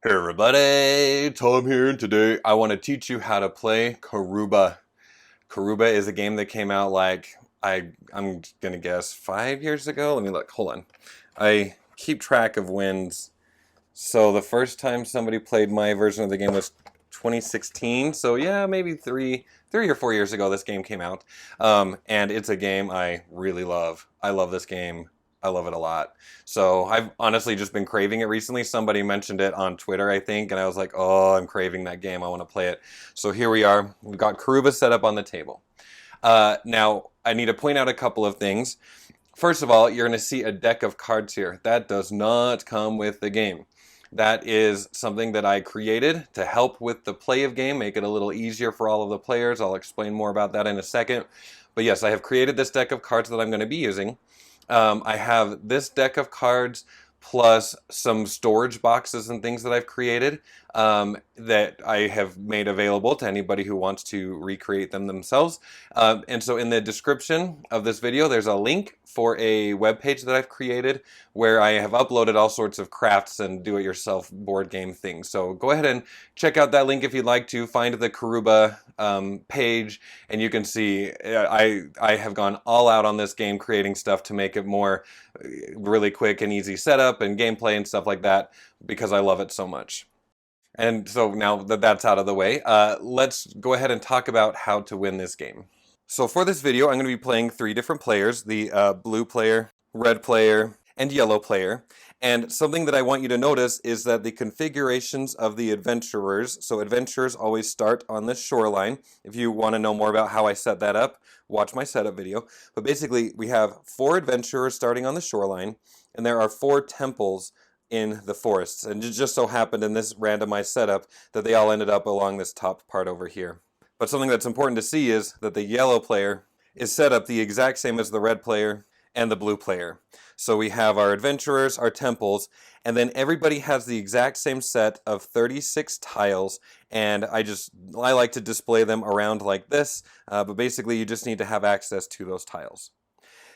Hey everybody, Tom here, and today I want to teach you how to play Karuba. Karuba is a game that came out I'm gonna guess 5 years ago. Let me look, hold on. I keep track of wins. So the first time somebody played my version of the game was 2016. So yeah, maybe three or 4 years ago this game came out. And it's a game I really love. I love this game. I love it a lot. So I've honestly just been craving it recently. Somebody mentioned it on Twitter, I think, and I was like, oh, I'm craving that game. I want to play it. So here we are. We've got Karuba set up on the table. Now, I need to point out a couple of things. First of all, you're going to see a deck of cards here. That does not come with the game. That is something that I created to help with the play of game, make it a little easier for all of the players. I'll explain more about that in a second. But yes, I have created this deck of cards that I'm going to be using. I have this deck of cards plus some storage boxes and things that I've created that I have made available to anybody who wants to recreate them themselves. And so in the description of this video, there's a link for a web page that I've created where I have uploaded all sorts of crafts and do-it-yourself board game things. So go ahead and check out that link if you'd like to. Find the Karuba page, and you can see I have gone all out on this game, creating stuff to make it more really quick and easy setup and gameplay and stuff like that because I love it so much. And so now that that's out of the way, let's go ahead and talk about how to win this game. So for this video, I'm going to be playing 3 different players, the blue player, red player, and yellow player. And something that I want you to notice is that the configurations of the adventurers, so adventurers always start on the shoreline. If you want to know more about how I set that up, watch my setup video. But basically, we have 4 adventurers starting on the shoreline, and there are 4 temples in the forests. And it just so happened in this randomized setup that they all ended up along this top part over here. But something that's important to see is that the yellow player is set up the exact same as the red player and the blue player. So we have our adventurers, our temples, and then everybody has the exact same set of 36 tiles, and I like to display them around like this, but basically you just need to have access to those tiles.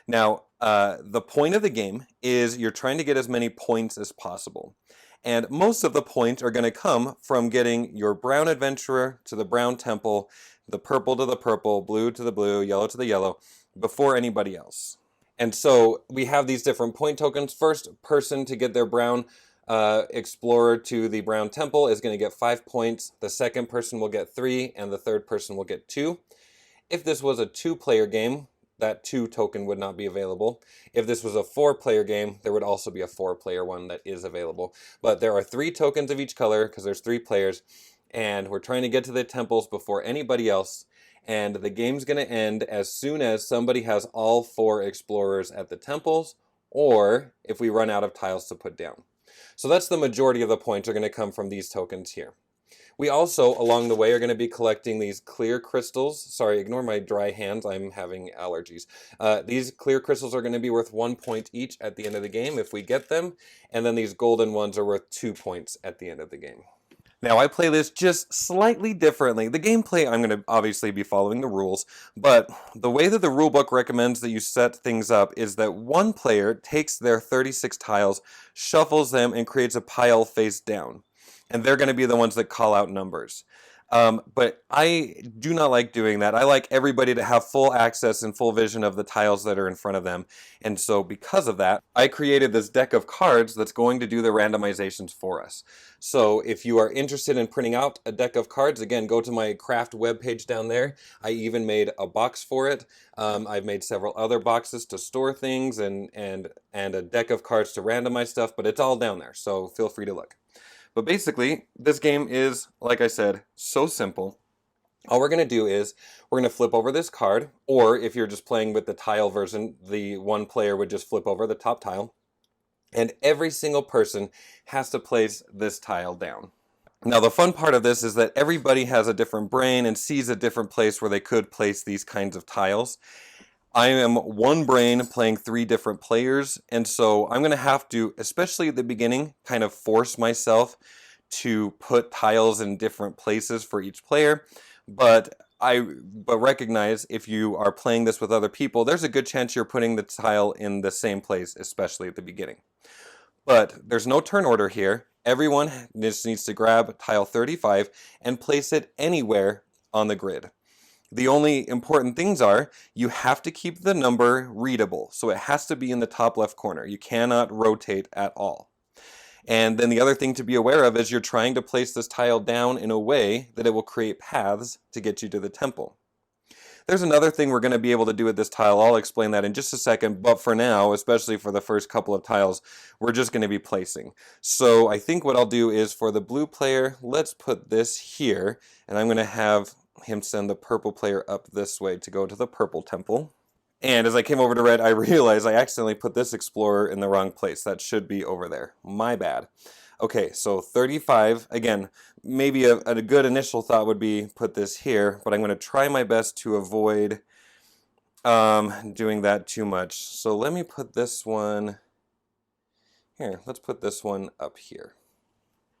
Now, the point of the game is you're trying to get as many points as possible. And most of the points are going to come from getting your brown adventurer to the brown temple, the purple to the purple, blue to the blue, yellow to the yellow, before anybody else. And so we have these different point tokens. First person to get their brown explorer to the brown temple is going to get 5 points. The second person will get 3, and the third person will get 2. If this was a 2-player game, that 2 token would not be available. If this was a 4-player game, there would also be a 4-player one that is available. But there are 3 tokens of each color because there's 3 players, and we're trying to get to the temples before anybody else. And the game's going to end as soon as somebody has all 4 explorers at the temples, or if we run out of tiles to put down. So that's the majority of the points are going to come from these tokens here. We also, along the way, are going to be collecting these clear crystals. Sorry, ignore my dry hands. I'm having allergies. These clear crystals are going to be worth 1 point each at the end of the game if we get them. And then these golden ones are worth 2 points at the end of the game. Now, I play this just slightly differently. The gameplay, I'm going to obviously be following the rules, but the way that the rulebook recommends that you set things up is that one player takes their 36 tiles, shuffles them, and creates a pile face down. And they're going to be the ones that call out numbers. But I do not like doing that. I like everybody to have full access and full vision of the tiles that are in front of them. And so because of that, I created this deck of cards that's going to do the randomizations for us. So if you are interested in printing out a deck of cards, again, go to my craft webpage down there. I even made a box for it. I've made several other boxes to store things and a deck of cards to randomize stuff, but it's all down there. So feel free to look. But basically, this game is, like I said, so simple. All we're going to do is we're going to flip over this card, or if you're just playing with the tile version, the one player would just flip over the top tile. And every single person has to place this tile down. Now, the fun part of this is that everybody has a different brain and sees a different place where they could place these kinds of tiles. I am one brain playing 3 different players, and so I'm going to have to, especially at the beginning, kind of force myself to put tiles in different places for each player. But recognize if you are playing this with other people, there's a good chance you're putting the tile in the same place, especially at the beginning. But there's no turn order here. Everyone just needs to grab tile 35 and place it anywhere on the grid. The only important things are you have to keep the number readable. So it has to be in the top left corner. You cannot rotate at all. And then the other thing to be aware of is you're trying to place this tile down in a way that it will create paths to get you to the temple. There's another thing we're going to be able to do with this tile. I'll explain that in just a second, but for now, especially for the first couple of tiles, we're just going to be placing. So I think what I'll do is for the blue player, let's put this here, and I'm going to have him send the purple player up this way to go to the purple temple. And as I came over to red, I realized I accidentally put this explorer in the wrong place. That should be over there. My bad. Okay, so 35, again, maybe a good initial thought would be put this here, but I'm going to try my best to avoid doing that too much. So let me put this one here. Let's put this one up here.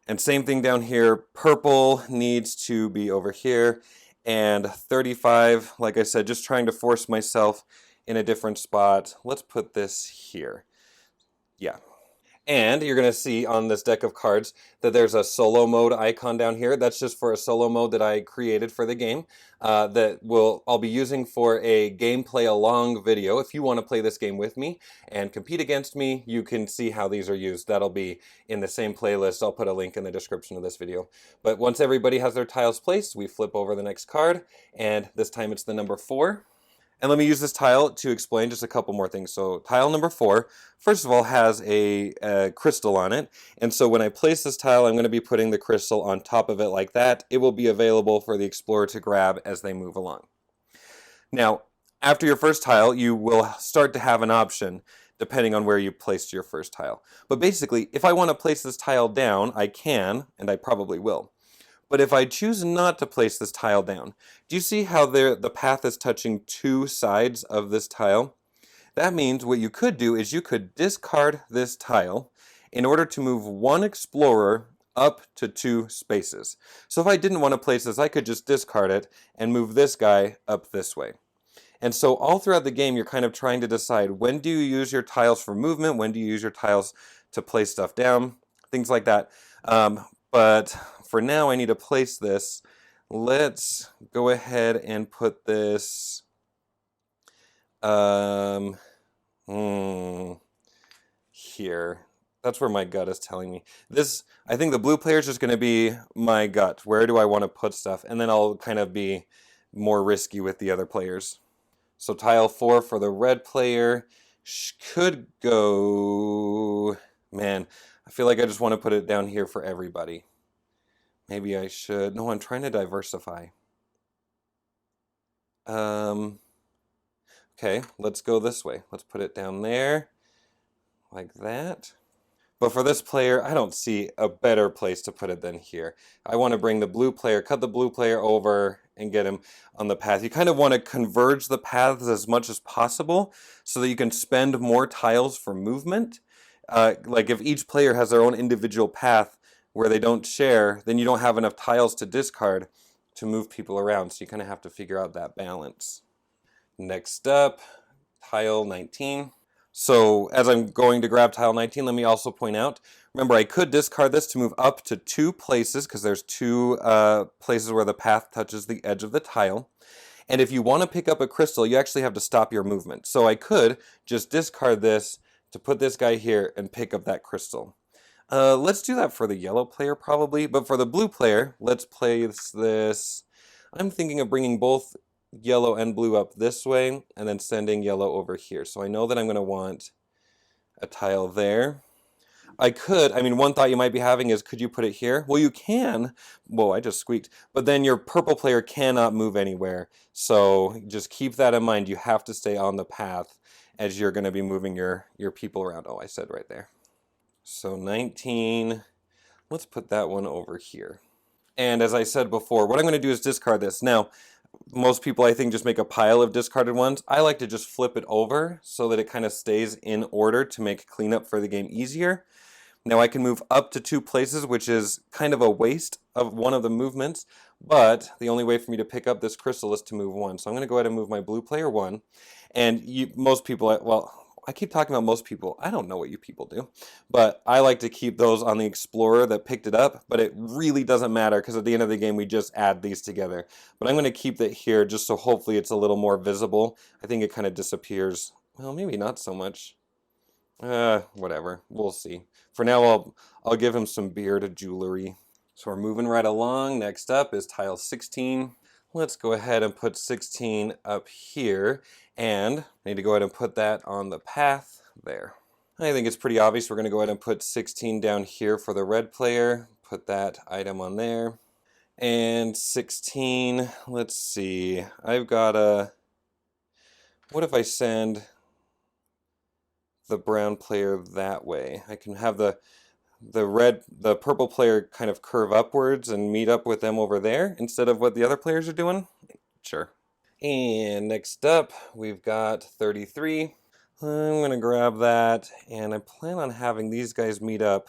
And same thing down here. Purple needs to be over here. And 35, like I said, just trying to force myself in a different spot. Let's put this here. Yeah. And you're going to see on this deck of cards that there's a solo mode icon down here. That's just for a solo mode that I created for the game I'll be using for a gameplay along video. If you want to play this game with me and compete against me, you can see how these are used. That'll be in the same playlist. I'll put a link in the description of this video. But once everybody has their tiles placed, we flip over the next card, and this time it's the number 4. And let me use this tile to explain just a couple more things. So tile number 4, first of all, has a crystal on it. And so when I place this tile, I'm going to be putting the crystal on top of it like that. It will be available for the explorer to grab as they move along. Now, after your first tile, you will start to have an option depending on where you placed your first tile. But basically, if I want to place this tile down, I can, and I probably will. But if I choose not to place this tile down, do you see how the path is touching 2 sides of this tile? That means what you could do is you could discard this tile in order to move one explorer up to 2 spaces. So if I didn't want to place this, I could just discard it and move this guy up this way. And so all throughout the game, you're kind of trying to decide when do you use your tiles for movement, when do you use your tiles to place stuff down, things like that. But for now, I need to place this. Let's go ahead and put this here. That's where my gut is telling me. I think the blue player is just going to be my gut. Where do I want to put stuff? And then I'll kind of be more risky with the other players. So tile 4 for the red player could go... Man, I feel like I just want to put it down here for everybody. Maybe I should... No, I'm trying to diversify. Okay, let's go this way. Let's put it down there, like that. But for this player, I don't see a better place to put it than here. I want to bring the blue player, cut the blue player over, and get him on the path. You kind of want to converge the paths as much as possible so that you can spend more tiles for movement. Like if each player has their own individual path where they don't share, then you don't have enough tiles to discard to move people around. So you kind of have to figure out that balance. Next up, tile 19. So as I'm going to grab tile 19, let me also point out, remember I could discard this to move up to 2 places because there's 2 places where the path touches the edge of the tile. And if you want to pick up a crystal, you actually have to stop your movement. So I could just discard this to put this guy here and pick up that crystal. Let's do that for the yellow player probably, but for the blue player, let's place this. I'm thinking of bringing both yellow and blue up this way and then sending yellow over here. So I know that I'm going to want a tile there. One thought you might be having is, could you put it here? Well, you can. Whoa, I just squeaked. But then your purple player cannot move anywhere. So just keep that in mind. You have to stay on the path as you're going to be moving your people around. Oh, I said right there. So 19, let's put that one over here. And as I said before, what I'm going to do is discard this. Now, most people, I think, just make a pile of discarded ones. I like to just flip it over so that it kind of stays in order to make cleanup for the game easier. Now I can move up to 2 places, which is kind of a waste of one of the movements, but the only way for me to pick up this crystal is to move 1. So I'm going to go ahead and move my blue player 1. And most people, well, I keep talking about most people. I don't know what you people do. But I like to keep those on the Explorer that picked it up. But it really doesn't matter because at the end of the game, we just add these together. But I'm going to keep it here just so hopefully it's a little more visible. I think it kind of disappears. Well, maybe not so much. Whatever. We'll see. For now, I'll give him some beard jewelry. So we're moving right along. Next up is tile 16. Let's go ahead and put 16 up here. And I need to go ahead and put that on the path there. I think it's pretty obvious. We're going to go ahead and put 16 down here for the red player. Put that item on there. And 16, let's see. I've got a... What if I send the brown player that way? I can have the purple player kind of curve upwards and meet up with them over there instead of what the other players are doing. Sure. And next up, we've got 33. I'm going to grab that, and I plan on having these guys meet up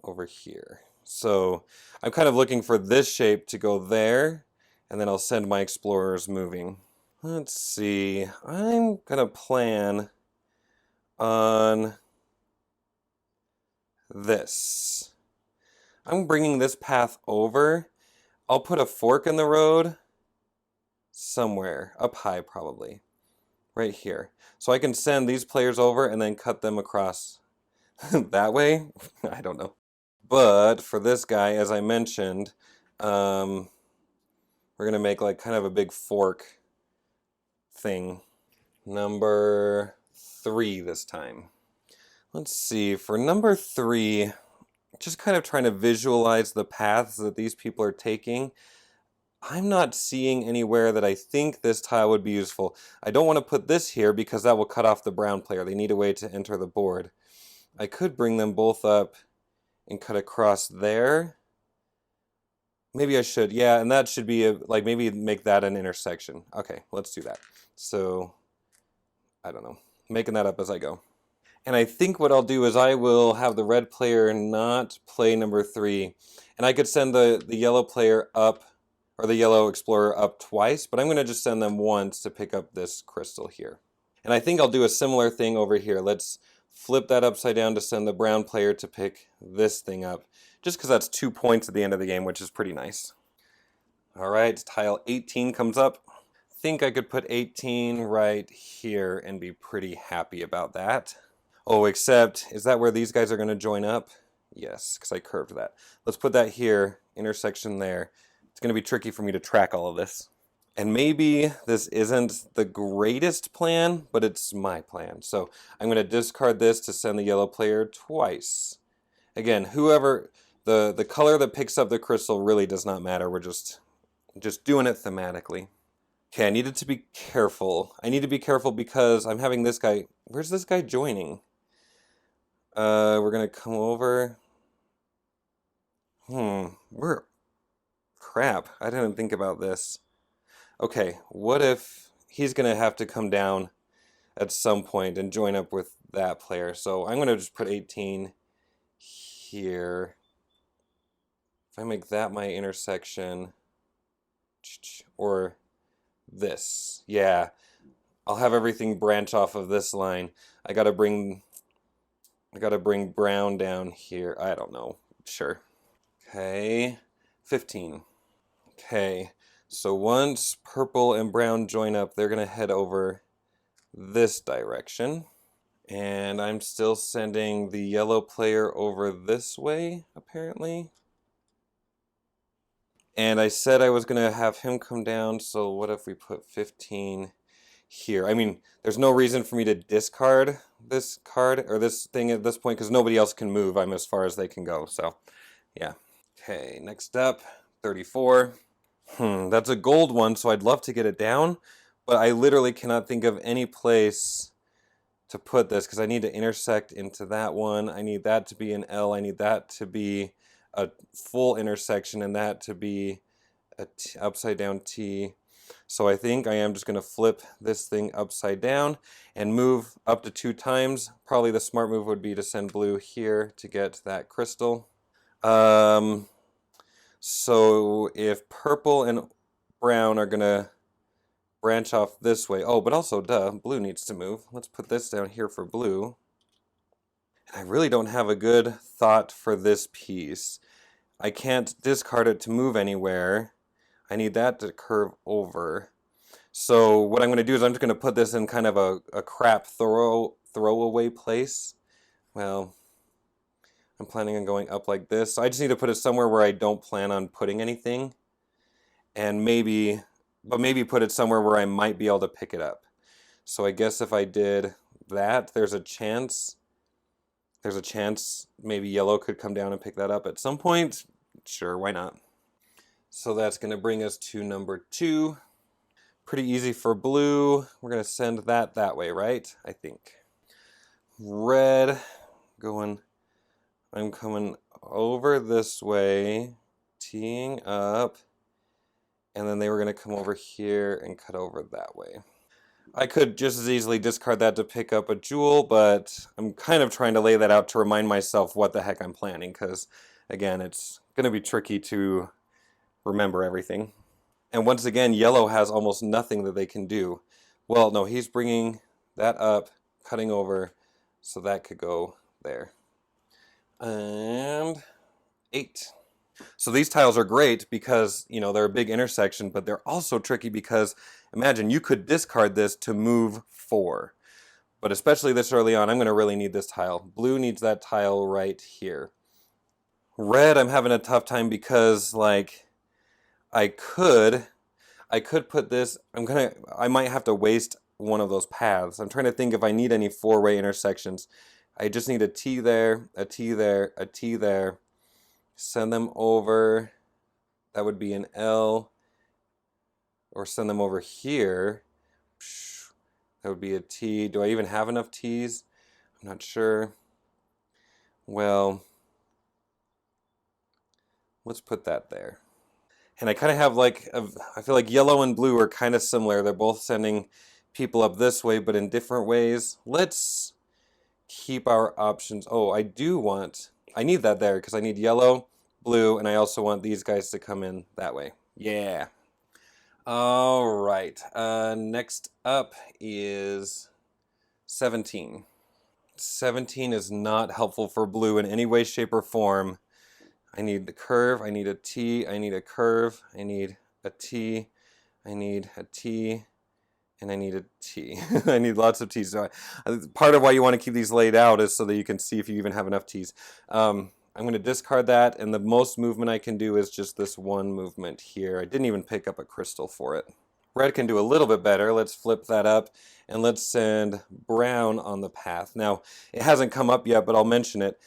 over here. So I'm kind of looking for this shape to go there, and then I'll send my explorers moving. Let's see. I'm going to plan on this. I'm bringing this path over. I'll put a fork in the road somewhere, up high probably, right here. So I can send these players over and then cut them across that way. I don't know. But for this guy, as I mentioned, we're going to make like kind of a big fork thing. Number 3 this time. Let's see, for number 3, just kind of trying to visualize the paths that these people are taking. I'm not seeing anywhere that I think this tile would be useful. I don't want to put this here because that will cut off the brown player. They need a way to enter the board. I could bring them both up and cut across there. Maybe I should, yeah, and that should be, like, maybe make that an intersection. Okay, let's do that. So, I don't know, making that up as I go. And I think what I'll do is I will have the red player not play number 3. And I could send the yellow player up, or the yellow explorer up twice, but I'm going to just send them once to pick up this crystal here. And I think I'll do a similar thing over here. Let's flip that upside down to send the brown player to pick this thing up, just because that's 2 points at the end of the game, which is pretty nice. All right, tile 18 comes up. I think I could put 18 right here and be pretty happy about that. Oh, except, is that where these guys are going to join up? Yes, because I curved that. Let's put that here, intersection there. It's going to be tricky for me to track all of this. And maybe this isn't the greatest plan, but it's my plan. So I'm going to discard this to send the yellow player twice. Again, whoever, the color that picks up the crystal really does not matter. We're just doing it thematically. Okay, I needed to be careful. I need to be careful because I'm having this guy, where's this guy joining? We're going to come over. Crap, I didn't think about this. Okay, what if he's going to have to come down at some point and join up with that player? So I'm going to just put 18 here. If I make that my intersection, or this, yeah, I'll have everything branch off of this line. I gotta bring brown down here. I don't know. Sure. Okay, 15. Okay, so once purple and brown join up, they're gonna head over this direction. And I'm still sending the yellow player over this way, apparently. And I said I was gonna have him come down, so what if we put 15 here? I mean, there's no reason for me to discard this card or this thing at this point because nobody else can move. I'm as far as they can go, so yeah. Okay, next up, 34. That's a gold one, so I'd love to get it down, but I literally cannot think of any place to put this because I need to intersect into that one. I need that to be an L. I need that to be a full intersection and that to be a upside down T. So I think I am just going to flip this thing upside down and move up to 2 times. Probably the smart move would be to send blue here to get that crystal. So if purple and brown are going to branch off this way. Oh, but also, duh, blue needs to move. Let's put this down here for blue. I really don't have a good thought for this piece. I can't discard it to move anywhere. I need that to curve over. So what I'm going to do is I'm just going to put this in kind of a crap throwaway place. Well, I'm planning on going up like this. So I just need to put it somewhere where I don't plan on putting anything. And maybe put it somewhere where I might be able to pick it up. So I guess if I did that, there's a chance maybe yellow could come down and pick that up at some point. Sure, why not? So that's going to bring us to number 2. Pretty easy for blue. We're going to send that way, right? I think. Red, I'm coming over this way, teeing up, and then they were going to come over here and cut over that way. I could just as easily discard that to pick up a jewel, but I'm kind of trying to lay that out to remind myself what the heck I'm planning, because, again, it's going to be tricky to remember everything. And once again, yellow has almost nothing that they can do. Well, no, he's bringing that up, cutting over, so that could go there. And 8. So these tiles are great because, you know, they're a big intersection, but they're also tricky because, imagine, you could discard this to move 4. But especially this early on, I'm going to really need this tile. Blue needs that tile right here. Red, I'm having a tough time because, like, I could put this, I might have to waste one of those paths. I'm trying to think if I need any 4-way intersections. I just need a T there, a T there, a T there. Send them over. That would be an L. Or send them over here. That would be a T. Do I even have enough T's? I'm not sure. Well, let's put that there. And I kind of have like, I feel like yellow and blue are kind of similar. They're both sending people up this way, but in different ways. Let's keep our options. Oh, I need that there because I need yellow, blue, and I also want these guys to come in that way. Yeah. All right. Next up is 17. 17 is not helpful for blue in any way, shape, or form. I need the curve, I need a T, I need a curve, I need a T, I need a T, and I need a T. I need lots of T's. So part of why you want to keep these laid out is so that you can see if you even have enough T's. I'm going to discard that, and the most movement I can do is just this one movement here. I didn't even pick up a crystal for it. Red can do a little bit better. Let's flip that up, and let's send brown on the path. Now, it hasn't come up yet, but I'll mention it.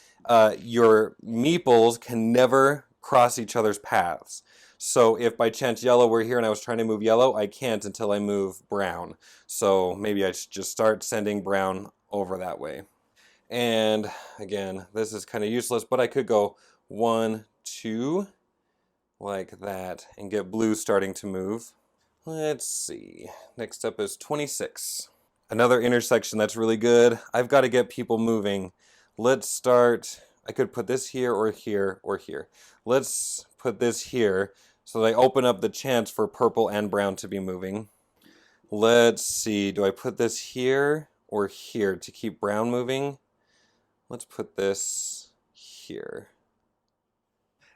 Your meeples can never cross each other's paths. So if by chance yellow were here and I was trying to move yellow, I can't until I move brown. So maybe I should just start sending brown over that way. And again, this is kind of useless, but I could go 1, 2, like that, and get blue starting to move. Let's see. Next up is 26. Another intersection that's really good. I've got to get people moving. Let's start. I could put this here or here or here. Let's put this here so that I open up the chance for purple and brown to be moving. Let's see. Do I put this here or here to keep brown moving? Let's put this here.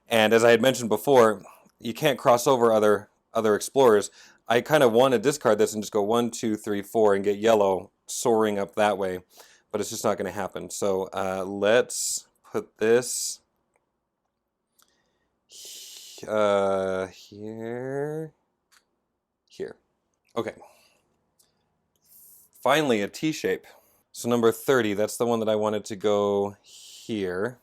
And as I had mentioned before, you can't cross over other explorers. I kind of want to discard this and just go 1, 2, 3, 4 and get yellow soaring up that way, but it's just not going to happen. So let's put this here. Okay. Finally, a T shape. So number 30, that's the one that I wanted to go here.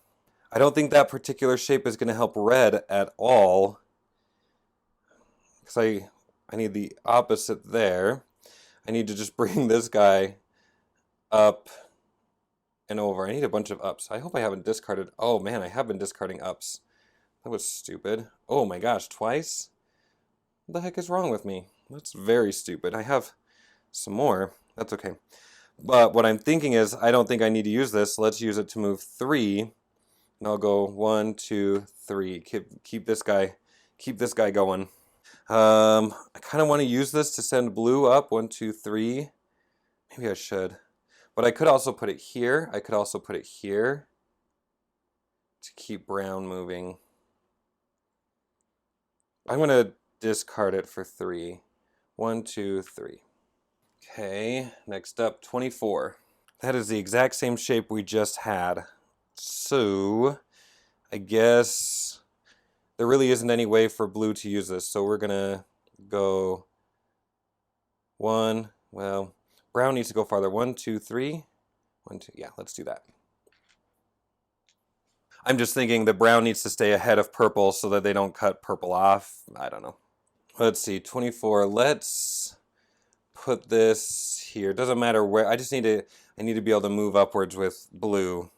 I don't think that particular shape is going to help red at all, because I need the opposite there. I need to just bring this guy up and over. I need a bunch of ups. I hope I haven't discarded. Oh man, I have been discarding ups. That was stupid. Oh my gosh, twice? What the heck is wrong with me? That's very stupid. I have some more. That's okay. But what I'm thinking is, I don't think I need to use this. Let's use it to move 3. And I'll go 1, 2, 3. Keep this guy going. I kind of want to use this to send blue up. 1, 2, 3. Maybe I should. But I could also put it here. I could also put it here to keep brown moving. I'm going to discard it for 3. 1, 2, 3. Okay, next up, 24. That is the exact same shape we just had. So, I guess there really isn't any way for blue to use this. So we're going to go 1. Well, brown needs to go farther. 1, 2, 3. 1, 2. Yeah, let's do that. I'm just thinking the brown needs to stay ahead of purple so that they don't cut purple off. I don't know. Let's see, 24. Let's put this here. Doesn't matter where. I need to be able to move upwards with blue.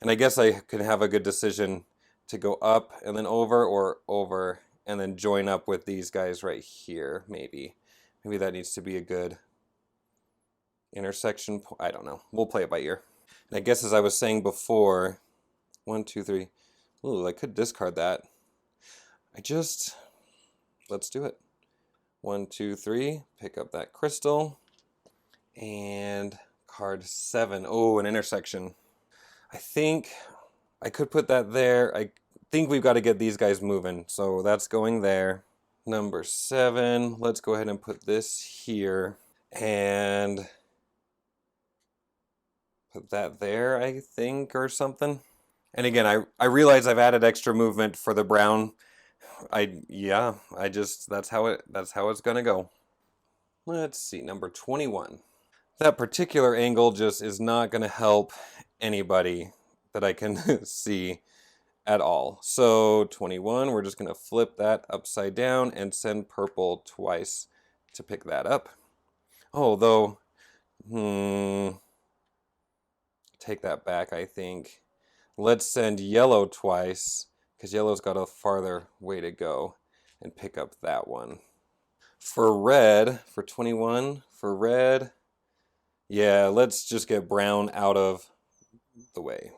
And I guess I could have a good decision to go up and then over, or over and then join up with these guys right here, maybe. Maybe that needs to be a good intersection. I don't know. We'll play it by ear. And I guess as I was saying before, 1, 2, 3. Ooh, I could discard that. Let's do it. 1, 2, 3. Pick up that crystal. And card 7. Oh, an intersection. I think I could put that there. I think we've got to get these guys moving. So that's going there. Number 7. Let's go ahead and put this here. And put that there, I think, or something. And again, I realize I've added extra movement for the brown. That's how it's gonna go. Let's see, number 21. That particular angle just is not gonna help anybody that I can see at all. So 21, we're just gonna flip that upside down and send purple twice to pick that up. Oh, though, take that back, I think. Let's send yellow twice, because yellow's got a farther way to go, and pick up that one. For red, for 21, for red, yeah, let's just get brown out of the way.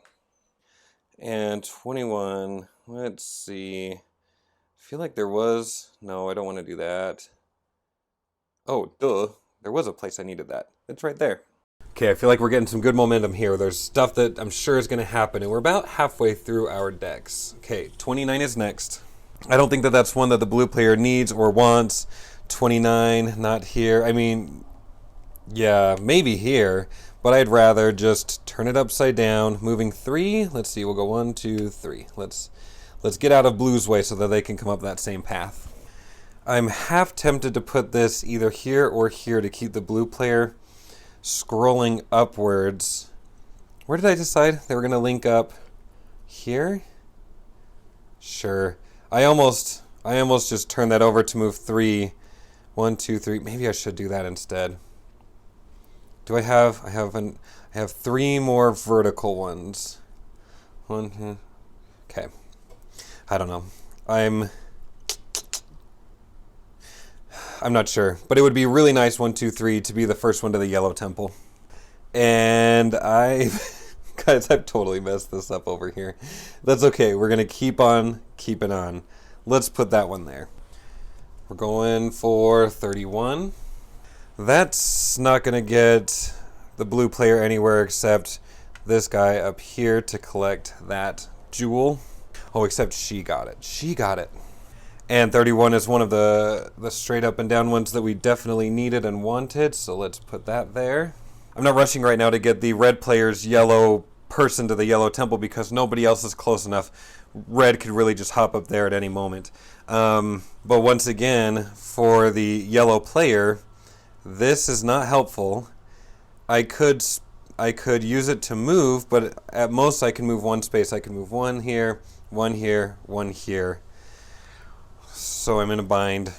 And 21, let's see. I feel like there was, no, I don't want to do that. Oh, duh, there was a place I needed that. It's right there. Okay, I feel like we're getting some good momentum here. There's stuff that I'm sure is going to happen, and we're about halfway through our decks. Okay, 29 is next. I don't think that that's one that the blue player needs or wants. 29, not here. I mean, yeah, maybe here, but I'd rather just turn it upside down. Moving 3, let's see, we'll go 1, 2, 3. Let's get out of blue's way so that they can come up that same path. I'm half tempted to put this either here or here to keep the blue player scrolling upwards. Where did I decide they were going to link up? Here? Sure. I almost just turned that over to move 3. 1, 2, 3. Maybe I should do that instead. Do I have 3 more vertical ones. 1, 2. Okay. I don't know. I'm not sure, but it would be really nice 1, 2, 3 to be the first one to the yellow temple. And guys, I've totally messed this up over here. That's okay. We're gonna keep on keeping on. Let's put that one there. We're going for 31. That's not gonna get the blue player anywhere except this guy up here to collect that jewel. Oh, except she got it. She got it. And 31 is one of the straight up and down ones that we definitely needed and wanted, so let's put that there. I'm not rushing right now to get the red player's yellow person to the yellow temple because nobody else is close enough. Red could really just hop up there at any moment. But once again, for the yellow player, this is not helpful. I could use it to move, but at most I can move one space. I can move 1 here, 1 here, 1 here. So I'm in a bind.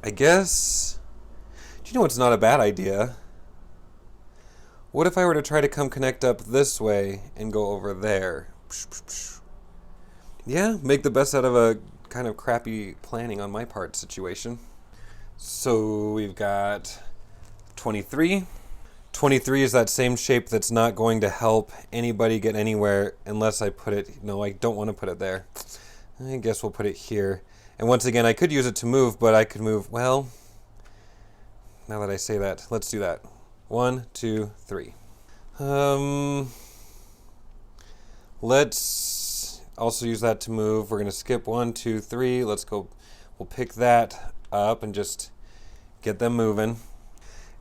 I guess, do you know what's not a bad idea? What if I were to try to come connect up this way and go over there? Yeah, make the best out of a kind of crappy planning on my part situation. So we've got 23. 23 is that same shape that's not going to help anybody get anywhere unless I put it, no, I don't want to put it there. I guess we'll put it here. And once again, I could use it to move, but I could move, well, now that I say that, let's do that. 1, 2, 3. Let's also use that to move. We're going to skip 1, 2, 3. Let's go. We'll pick that up and just get them moving.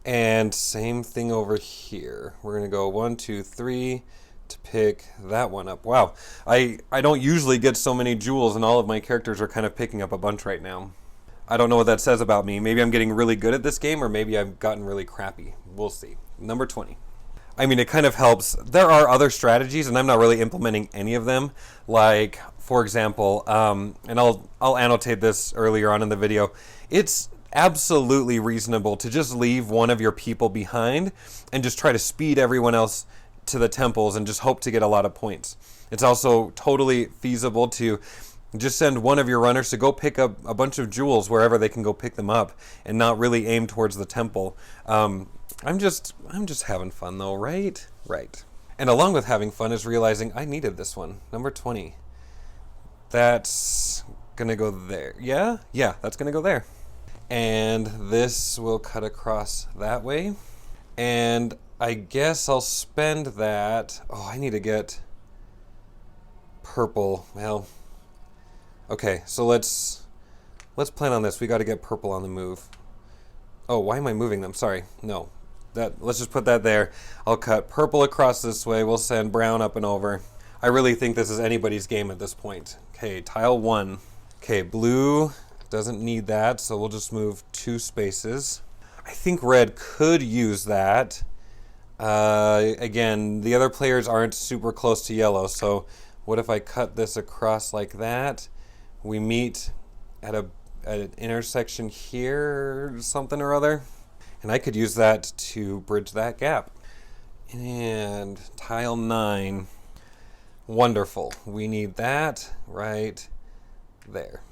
And same thing over here. We're going to go 1, 2, 3 to pick that one up. Wow. I don't usually get so many jewels, and all of my characters are kind of picking up a bunch right now. I don't know what that says about me. Maybe I'm getting really good at this game, or maybe I've gotten really crappy. We'll see. Number 20. I mean, it kind of helps. There are other strategies, and I'm not really implementing any of them. Like, for example, and I'll annotate this earlier on in the video. It's absolutely reasonable to just leave one of your people behind and just try to speed everyone else to the temples and just hope to get a lot of points. It's also totally feasible to just send one of your runners to go pick up a bunch of jewels wherever they can go pick them up and not really aim towards the temple. I'm just having fun though, right? Right. And along with having fun is realizing I needed this one. Number 20. That's gonna go there. Yeah, that's gonna go there. And this will cut across that way. And I guess I'll spend that. Oh, I need to get purple. Well, okay, so let's plan on this. We got to get purple on the move. Oh, why am I moving them? Sorry. No. Let's just put that there. I'll cut purple across this way. We'll send brown up and over. I really think this is anybody's game at this point. Okay, tile 1. Okay, blue doesn't need that, so we'll just move 2 spaces. I think red could use that. Again, the other players aren't super close to yellow, so what if I cut this across like that? We meet at an intersection here, something or other, and I could use that to bridge that gap. And tile 9. Wonderful. We need that right there.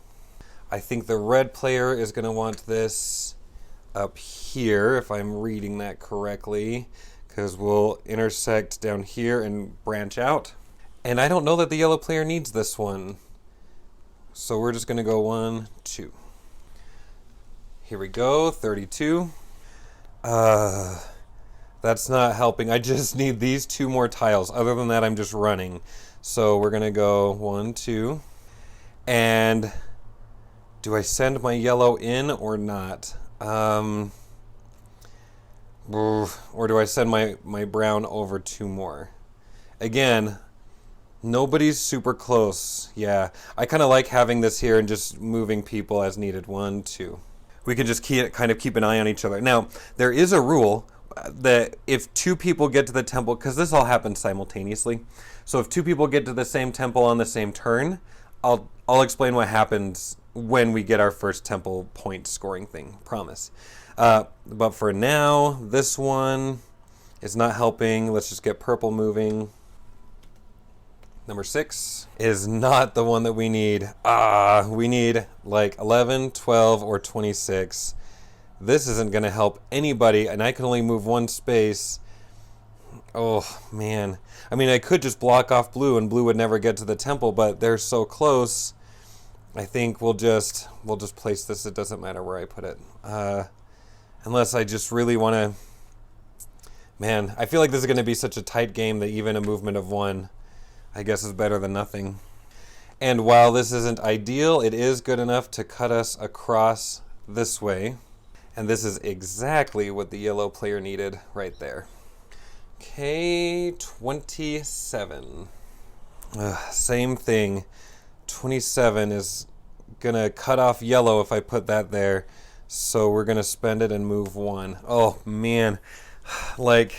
I think the red player is going to want this up here, if I'm reading that correctly, because we'll intersect down here and branch out. And I don't know that the yellow player needs this one. So we're just going to go 1, 2. Here we go, 32. That's not helping. I just need these 2 more tiles. Other than that, I'm just running. So we're going to go 1, 2. And do I send my yellow in or not? Or do I send my brown over 2 more? Again, nobody's super close. Yeah, I kind of like having this here and just moving people as needed. 1, 2. We can just kind of keep an eye on each other. Now, there is a rule that if 2 people get to the temple, because this all happens simultaneously, so if 2 people get to the same temple on the same turn, I'll explain what happens when we get our first temple point scoring thing. Promise. But for now, this one is not helping. Let's just get purple moving. Number 6 is not the one that we need. We need like 11, 12, or 26. This isn't going to help anybody, and I can only move 1 space. Oh, man. I mean, I could just block off blue, and blue would never get to the temple, but they're so close. I think we'll just place this. It doesn't matter where I put it. Unless I just really want to... Man, I feel like this is going to be such a tight game that even a movement of 1, I guess, is better than nothing. And while this isn't ideal, it is good enough to cut us across this way. And this is exactly what the yellow player needed right there. Okay, 27. Same thing. 27 is going to cut off yellow if I put that there. So we're going to spend it and move 1. Oh, man. That's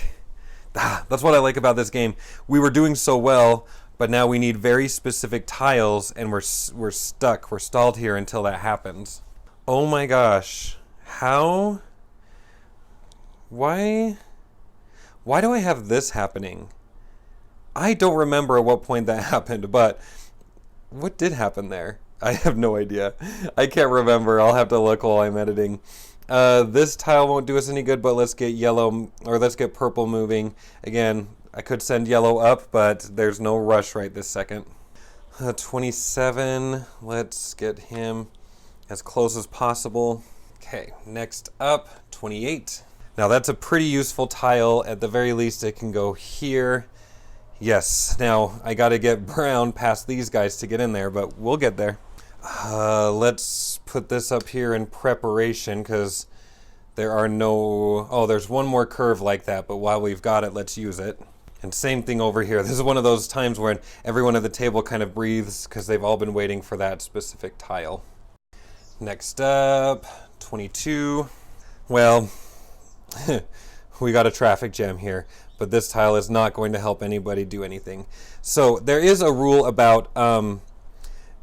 what I like about this game. We were doing so well, but now we need very specific tiles, and we're stuck. We're stalled here until that happens. Oh my gosh. How? Why do I have this happening? I don't remember at what point that happened, but what did happen there? I have no idea. I can't remember. I'll have to look while I'm editing. This tile won't do us any good, but let's get yellow, or let's get purple moving. Again, I could send yellow up, but there's no rush right this second. 27, let's get him. as close as possible. Okay, next up, 28. Now that's a pretty useful tile. At the very least, it can go here. Yes, now I gotta get brown past these guys to get in there, but we'll get there. Let's put this up here in preparation, because there are no... Oh, there's one more curve like that, but while we've got it, let's use it. And same thing over here. This is one of those times when everyone at the table kind of breathes because they've all been waiting for that specific tile. Next up, 22. Well, we got a traffic jam here, but this tile is not going to help anybody do anything. So there is a rule about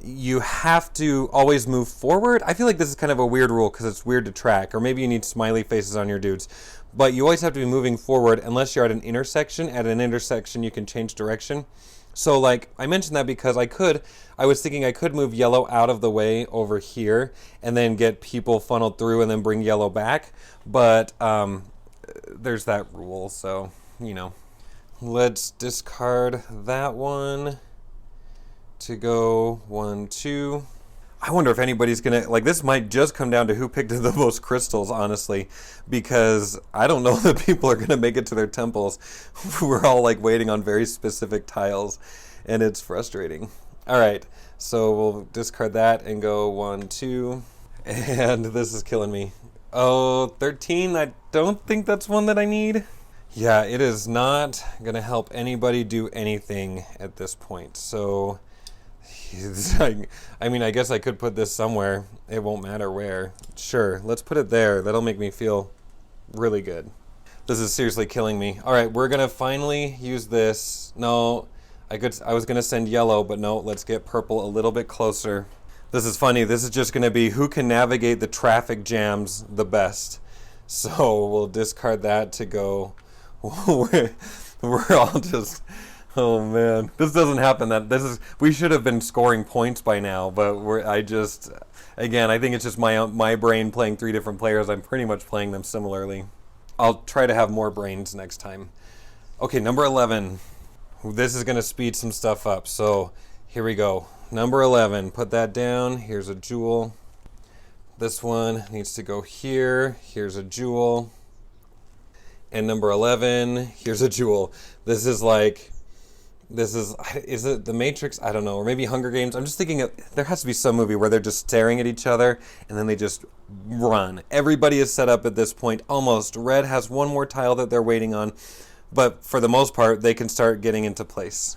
you have to always move forward. I feel like this is kind of a weird rule because it's weird to track, or maybe you need smiley faces on your dudes. But you always have to be moving forward unless you're at an intersection. At an intersection, you can change direction. So, like, I mentioned that because I was thinking I could move yellow out of the way over here and then get people funneled through and then bring yellow back. But there's that rule, so, you know. Let's discard that one to go 1, 2. I wonder if anybody's gonna, like, this might just come down to who picked the most crystals, honestly, because I don't know that people are gonna make it to their temples. We're all like waiting on very specific tiles, and it's frustrating. All right, so we'll discard that and go 1, 2, and this is killing me. Oh, 13, I don't think that's one that I need. Yeah, it is not gonna help anybody do anything at this point, so... I mean, I guess I could put this somewhere. It won't matter where. Sure, let's put it there. That'll make me feel really good. This is seriously killing me. All right, we're gonna finally use this. No, I was gonna send yellow, but no, let's get purple a little bit closer. This is funny. This is just gonna be who can navigate the traffic jams the best. So we'll discard that to go. We're all just... Oh man, this doesn't happen. We should have been scoring points by now, but again, I think it's just my brain playing 3 different players. I'm pretty much playing them similarly. I'll try to have more brains next time. Okay, number 11. This is gonna speed some stuff up. So here we go. Number 11. Put that down. Here's a jewel. This one needs to go here. Here's a jewel. And number 11. Here's a jewel. Is it The Matrix? I don't know. Or maybe Hunger Games. I'm just thinking there has to be some movie where they're just staring at each other and then they just run. Everybody is set up at this point. Almost. Red has one more tile that they're waiting on. But for the most part, they can start getting into place.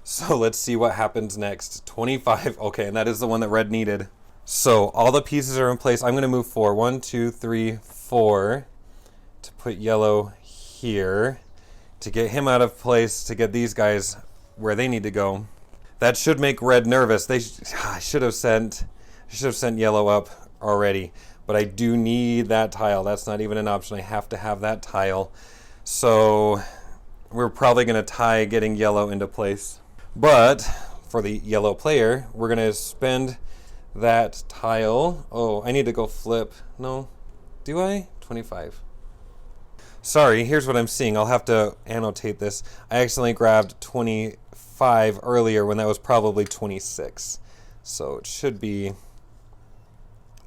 So let's see what happens next. 25. Okay, and that is the one that red needed. So all the pieces are in place. I'm going to move 4. 1, 2, 3, 4. To put yellow here. To get him out of place. To get these guys where they need to go. That should make red nervous. I should have sent yellow up already, but I do need that tile. That's not even an option. I have to have that tile. So we're probably going to tie getting yellow into place. But for the yellow player, we're going to spend that tile. Oh, I need to go flip. No, do I? 25. Sorry, here's what I'm seeing. I'll have to annotate this. I accidentally grabbed 25 earlier when that was probably 26. So it should be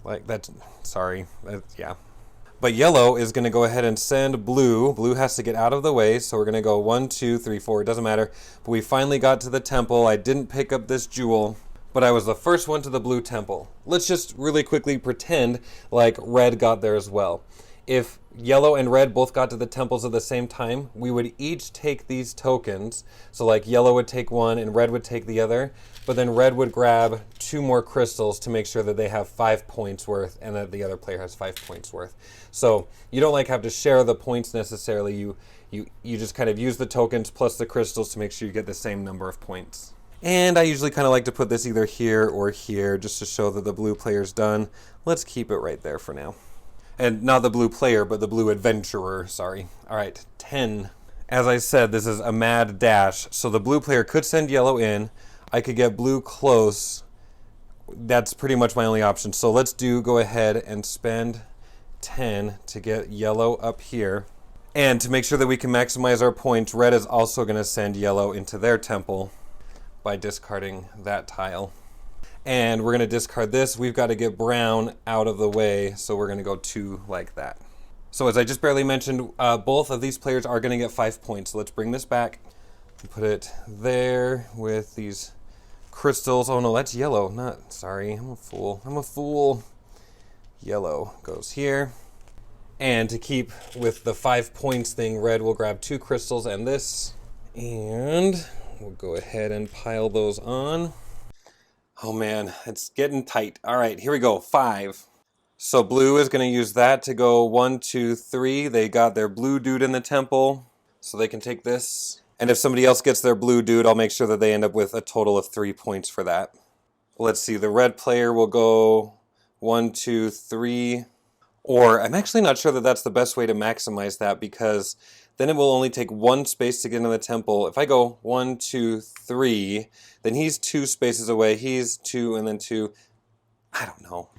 like that. Sorry. Yeah. But yellow is going to go ahead and send blue. Blue has to get out of the way. So we're going to go 1, 2, 3, 4. It doesn't matter. But we finally got to the temple. I didn't pick up this jewel, but I was the first one to the blue temple. Let's just really quickly pretend like red got there as well. If yellow and red both got to the temples at the same time, we would each take these tokens. So like yellow would take one and red would take the other, but then red would grab 2 more crystals to make sure that they have 5 points worth and that the other player has 5 points worth. So you don't like have to share the points necessarily. You just kind of use the tokens plus the crystals to make sure you get the same number of points. And I usually kind of like to put this either here or here just to show that the blue player's done. Let's keep it right there for now. And not the blue player, but the blue adventurer, sorry. All right, 10. As I said, this is a mad dash. So the blue player could send yellow in. I could get blue close. That's pretty much my only option. So let's go ahead and spend 10 to get yellow up here. And to make sure that we can maximize our points, red is also going to send yellow into their temple by discarding that tile. And we're going to discard this. We've got to get brown out of the way, so we're going to go 2 like that. So as I just barely mentioned, both of these players are going to get 5 points. So let's bring this back and put it there with these crystals. Oh no, that's yellow. Sorry, I'm a fool. I'm a fool. Yellow goes here. And to keep with the 5 points thing, red will grab 2 crystals and this. And we'll go ahead and pile those on. Oh man, it's getting tight. All right, here we go. 5. So blue is going to use that to go 1, 2, 3. They got their blue dude in the temple, so they can take this. And if somebody else gets their blue dude, I'll make sure that they end up with a total of 3 points for that. Let's see, the red player will go 1, 2, 3. Or I'm actually not sure that that's the best way to maximize that, because then it will only take 1 space to get into the temple. If I go 1, 2, 3, then he's 2 spaces away. He's 2 and then 2. I don't know.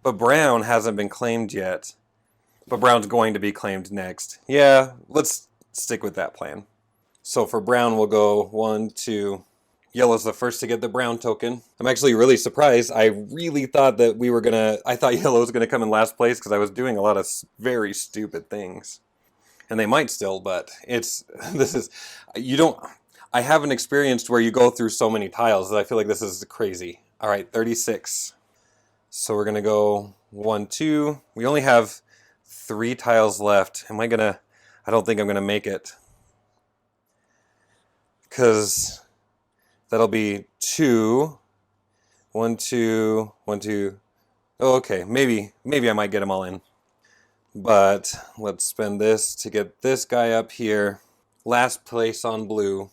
But brown hasn't been claimed yet. But brown's going to be claimed next. Yeah, let's stick with that plan. So for brown, we'll go 1, 2. Yellow's the first to get the brown token. I'm actually really surprised. I really thought that I thought yellow was gonna come in last place because I was doing a lot of very stupid things. And they might still, but I haven't experienced where you go through so many tiles that I feel like this is crazy. All right, 36. So we're gonna go 1, 2. We only have 3 tiles left. I don't think I'm gonna make it. Because that'll be 2. 1, 2, 1, 2. Oh, okay, maybe I might get them all in. But let's spend this to get this guy up here. Last place on blue.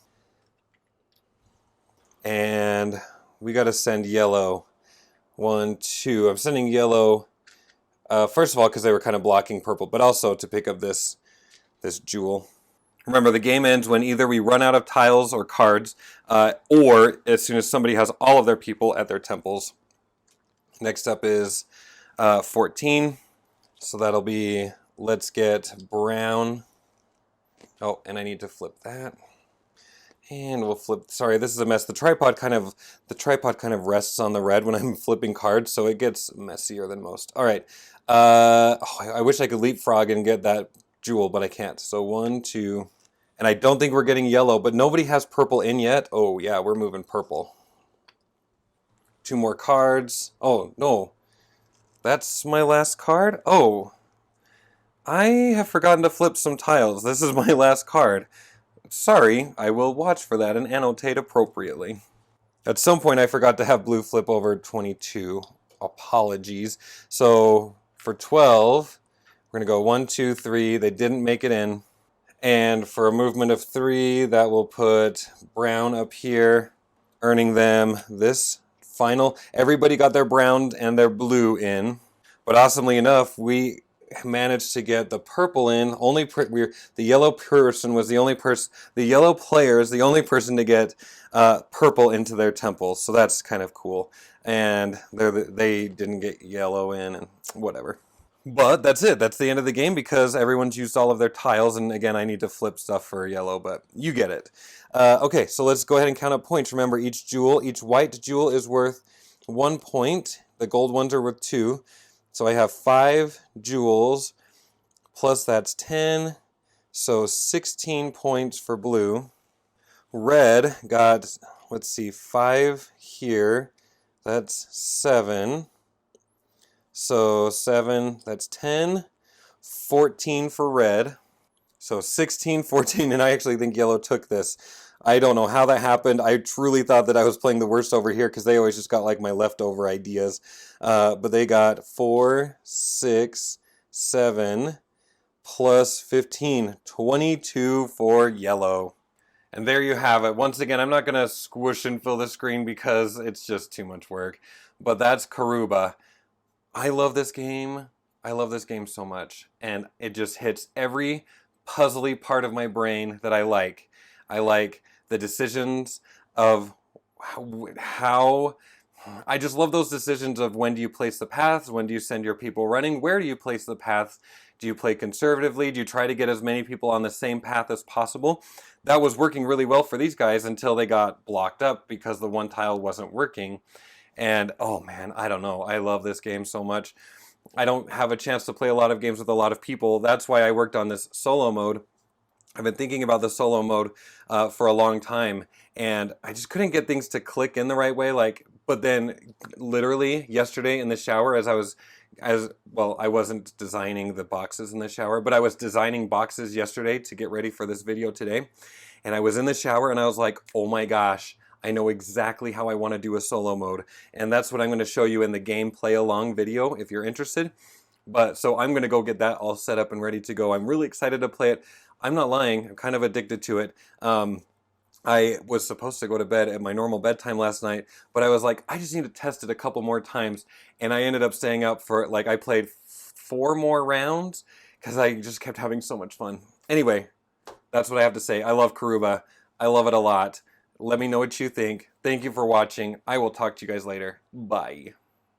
And we gotta send yellow. 1, 2. I'm sending yellow, first of all, because they were kind of blocking purple, but also to pick up this jewel. Remember, the game ends when either we run out of tiles or cards, or as soon as somebody has all of their people at their temples. Next up is 14. So that'll be, let's get brown. Oh, and I need to flip that. And we'll flip, sorry, this is a mess. The tripod kind of rests on the red when I'm flipping cards, so it gets messier than most. All right. I wish I could leapfrog and get that jewel, but I can't. So 1, 2, and I don't think we're getting yellow, but nobody has purple in yet. Oh yeah, we're moving purple. 2 more cards. Oh, no. That's my last card? Oh. I have forgotten to flip some tiles. This is my last card. Sorry, I will watch for that and annotate appropriately. At some point I forgot to have blue flip over 22. Apologies. So for 12, we're going to go 1, 2, 3. They didn't make it in. And for a movement of 3, that will put brown up here, earning them this final. Everybody got their brown and their blue in. But awesomely enough, we managed to get the purple in. The yellow person was the only person. The yellow player is the only person to get purple into their temple. So that's kind of cool. And they didn't get yellow in, and whatever. But that's it. That's the end of the game because everyone's used all of their tiles. And again, I need to flip stuff for yellow, but you get it. Okay, so let's go ahead and count up points. Remember, each white jewel is worth 1 point. The gold ones are worth 2. So I have 5 jewels, plus that's 10, so 16 points for blue. Red got, let's see, 5 here, that's 7. So 7, that's 10, 14 for red. So 16, 14, and I actually think yellow took this. I don't know how that happened. I truly thought that I was playing the worst over here because they always just got like my leftover ideas. But they got 4, 6, 7, plus 15, 22 for yellow. And there you have it. Once again, I'm not going to squish and fill the screen because it's just too much work. But that's Karuba. I love this game. I love this game so much. And it just hits every puzzly part of my brain that I like. I like the decisions of how I just love those decisions of when do you place the paths, when do you send your people running, where do you place the paths, do you play conservatively, do you try to get as many people on the same path as possible? That was working really well for these guys until they got blocked up because the one tile wasn't working. And oh man, I don't know, I love this game so much. I don't have a chance to play a lot of games with a lot of people. That's why I worked on this solo mode. I've been thinking about the solo mode for a long time, and I just couldn't get things to click in the right way. But then literally yesterday in the shower, I wasn't designing the boxes in the shower, but I was designing boxes yesterday to get ready for this video today. And I was in the shower and I was like, oh my gosh, I know exactly how I want to do a solo mode. And that's what I'm going to show you in the game play along video if you're interested. But so I'm going to go get that all set up and ready to go. I'm really excited to play it. I'm not lying. I'm kind of addicted to it. I was supposed to go to bed at my normal bedtime last night, but I was like, I just need to test it a couple more times. And I ended up staying up for, I played 4 more rounds because I just kept having so much fun. Anyway, that's what I have to say. I love Karuba. I love it a lot. Let me know what you think. Thank you for watching. I will talk to you guys later. Bye.